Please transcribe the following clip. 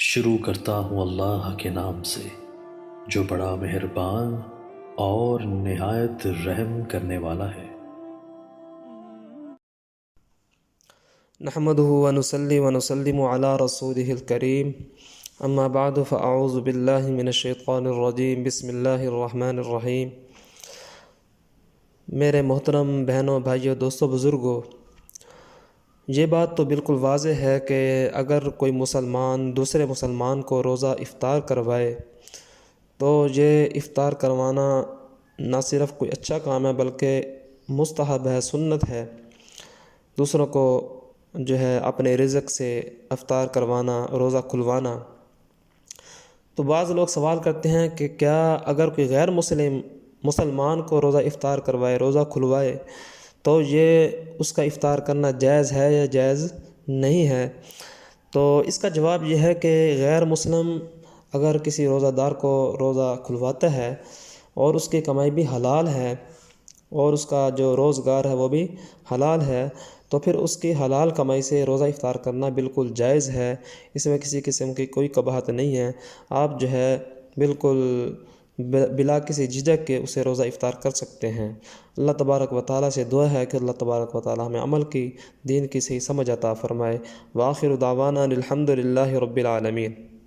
شروع کرتا ہوں اللہ کے نام سے جو بڑا مہربان اور نہایت رحم کرنے والا ہے۔ نحمده ونصلي ونسلم على رسوله الكريم اما بعد فاعوذ بالله من الشیطان الرجیم بسم اللہ الرحمن الرحیم۔ میرے محترم بہنوں، بھائیوں، دوستوں، بزرگوں، یہ بات تو بالکل واضح ہے کہ اگر کوئی مسلمان دوسرے مسلمان کو روزہ افطار کروائے تو یہ افطار کروانا نہ صرف کوئی اچھا کام ہے بلکہ مستحب ہے، سنت ہے۔ دوسروں کو جو ہے اپنے رزق سے افطار کروانا، روزہ کھلوانا۔ تو بعض لوگ سوال کرتے ہیں کہ کیا اگر کوئی غیر مسلمان کو روزہ افطار کروائے، روزہ کھلوائے، تو یہ اس کا افطار کرنا جائز ہے یا جائز نہیں ہے؟ تو اس کا جواب یہ ہے کہ غیر مسلم اگر کسی روزہ دار کو روزہ کھلواتا ہے اور اس کی کمائی بھی حلال ہے اور اس کا جو روزگار ہے وہ بھی حلال ہے، تو پھر اس کی حلال کمائی سے روزہ افطار کرنا بالکل جائز ہے۔ اس میں کسی قسم کی کوئی قباحت نہیں ہے۔ آپ جو ہے بالکل بلا کسی جھجک کے اسے روزہ افطار کر سکتے ہیں۔ اللہ تبارک و تعالیٰ سے دعا ہے کہ اللہ تبارک و تعالیٰ ہمیں عمل کی، دین کی صحیح سمجھ عطا فرمائے۔ وآخر دعوانا الحمد للہ رب العالمین۔